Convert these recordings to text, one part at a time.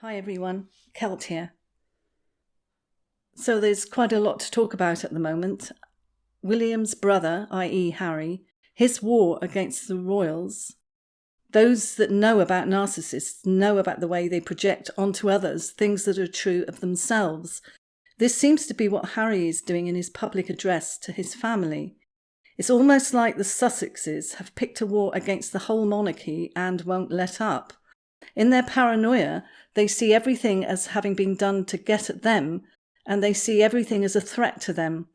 Hi everyone, Kelt here. So there's quite a lot to talk about at the moment. William's brother, i.e. Harry, his war against the royals. Those that know about narcissists know about the way they project onto others things that are true of themselves. This seems to be what Harry is doing in his public address to his family. It's almost like the Sussexes have picked a war against the whole monarchy and won't let up. In their paranoia, they see everything as having been done to get at them, and they see everything as a threat to them.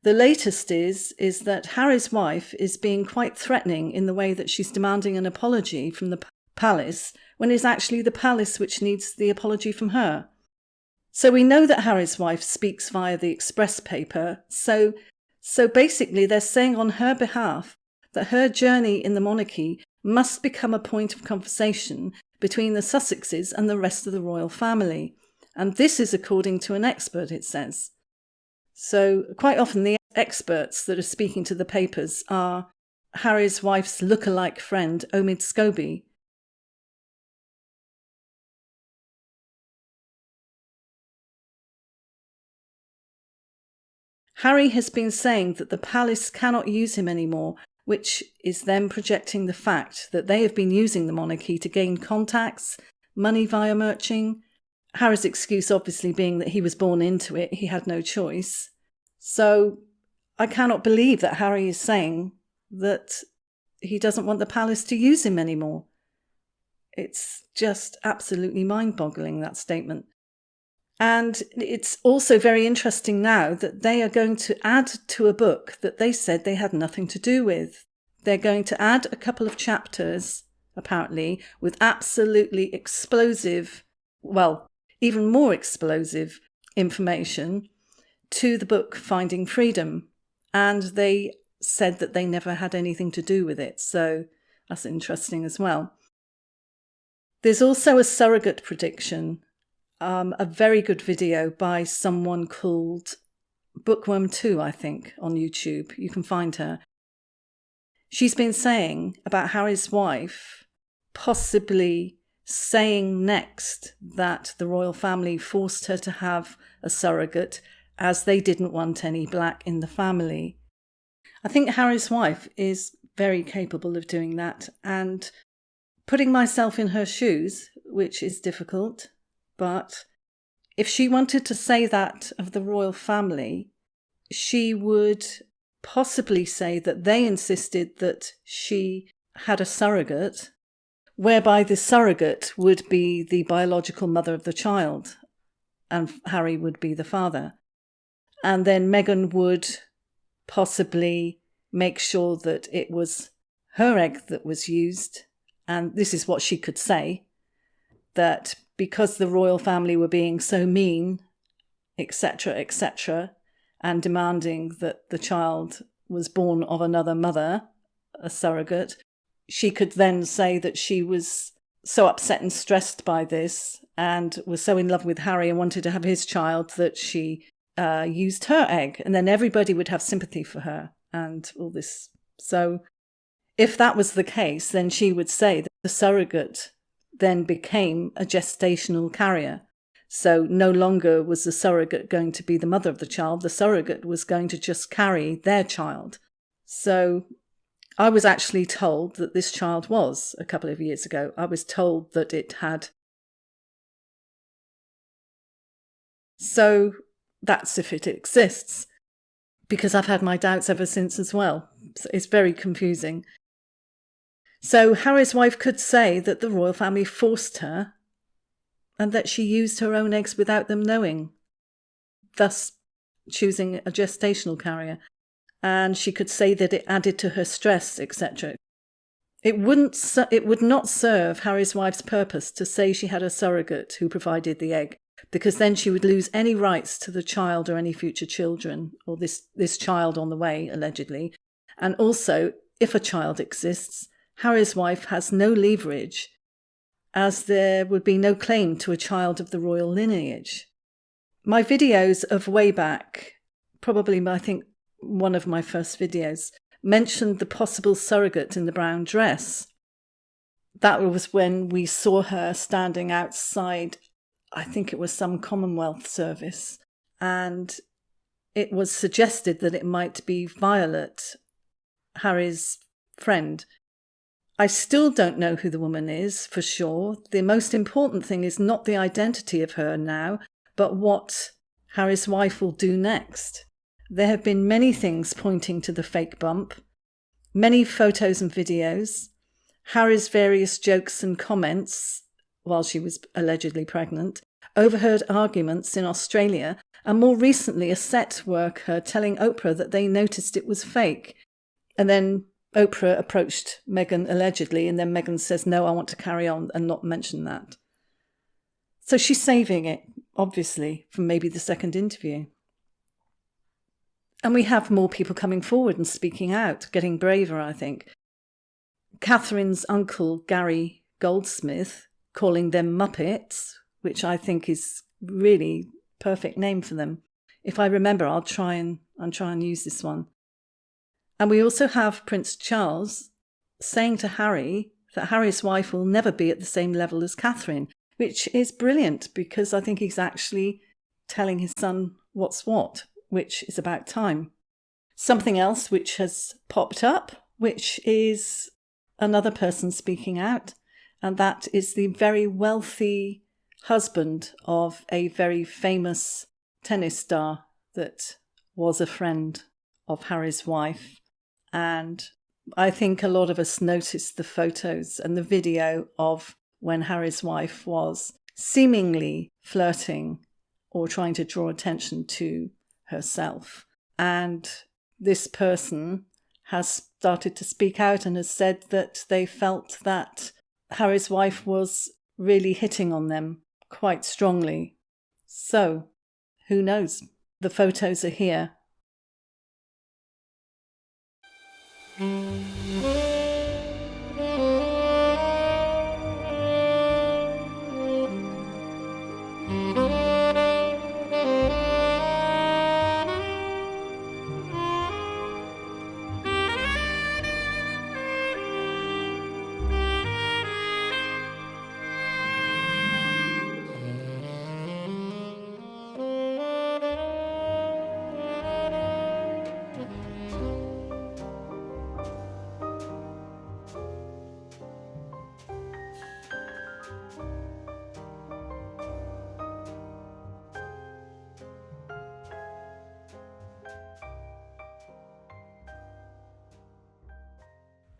The latest is that Harry's wife is being quite threatening in the way that she's demanding an apology from the palace, when it's actually the palace which needs the apology from her. So we know that Harry's wife speaks via the Express paper, so basically they're saying on her behalf that her journey in the monarchy must become a point of conversation between the Sussexes and the rest of the royal family. And this is according to an expert, it says. So quite often the experts that are speaking to the papers are Harry's wife's look-alike friend, Omid Scobie. Harry has been saying that the palace cannot use him anymore, which is them projecting the fact that they have been using the monarchy to gain contacts, money via merching. Harry's excuse obviously being that he was born into it, he had no choice. So I cannot believe that Harry is saying that he doesn't want the palace to use him anymore. It's just absolutely mind-boggling, that statement. And it's also very interesting now that they are going to add to a book that they said they had nothing to do with. They're going to add a couple of chapters, apparently, with absolutely explosive, well, even more explosive information to the book Finding Freedom. And they said that they never had anything to do with it. So that's interesting as well. There's also a surrogate prediction. A very good video by someone called Bookworm2, I think, on YouTube. You can find her. She's been saying about Harry's wife possibly saying next that the royal family forced her to have a surrogate as they didn't want any black in the family. I think Harry's wife is very capable of doing that, and putting myself in her shoes, which is difficult, but if she wanted to say that of the royal family, she would possibly say that they insisted that she had a surrogate, whereby the surrogate would be the biological mother of the child, and Harry would be the father. And then Meghan would possibly make sure that it was her egg that was used, and this is what she could say, that because the royal family were being so mean, etc., and demanding that the child was born of another mother, a surrogate, she could then say that she was so upset and stressed by this and was so in love with Harry and wanted to have his child that she used her egg, and then everybody would have sympathy for her and all this. So if that was the case, then she would say that the surrogate then became a gestational carrier. So no longer was the surrogate going to be the mother of the child, the surrogate was going to just carry their child. So I was actually told that this child was, a couple of years ago, I was told that it had. So that's if it exists, because I've had my doubts ever since as well. It's very confusing. So Harry's wife could say that the royal family forced her and that she used her own eggs without them knowing, thus choosing a gestational carrier. And she could say that it added to her stress, etc. It would not serve Harry's wife's purpose to say she had a surrogate who provided the egg, because then she would lose any rights to the child or any future children, or this child on the way, allegedly. And also, if a child exists, Harry's wife has no leverage, as there would be no claim to a child of the royal lineage. My videos of way back, probably I think one of my first videos, mentioned the possible surrogate in the brown dress. That was when we saw her standing outside I think it was some Commonwealth service, and it was suggested that it might be Violet, Harry's friend. I still don't know who the woman is for sure. The most important thing is not the identity of her now, but what Harry's wife will do next. There have been many things pointing to the fake bump, many photos and videos, Harry's various jokes and comments while she was allegedly pregnant, overheard arguments in Australia, and more recently a set worker telling Oprah that they noticed it was fake. And then Oprah approached Meghan allegedly, and then Meghan says, no, I want to carry on and not mention that. So she's saving it, obviously, from maybe the second interview. And we have more people coming forward and speaking out, getting braver, I think. Catherine's uncle, Gary Goldsmith, calling them Muppets, which I think is really perfect name for them. If I remember, I'll try and use this one. And we also have Prince Charles saying to Harry that Harry's wife will never be at the same level as Catherine, which is brilliant because I think he's actually telling his son what's what, which is about time. Something else which has popped up, which is another person speaking out, and that is the very wealthy husband of a very famous tennis star that was a friend of Harry's wife. And I think a lot of us noticed the photos and the video of when Harry's wife was seemingly flirting or trying to draw attention to herself. And this person has started to speak out and has said that they felt that Harry's wife was really hitting on them quite strongly. So, who knows? The photos are here.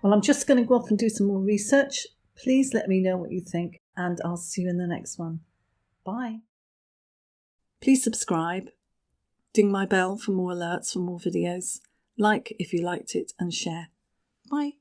Well, I'm just going to go off and do some more research. Please let me know what you think, and I'll see you in the next one. Bye. Please subscribe, ding my bell for more alerts, for more videos, like if you liked it, and share. Bye.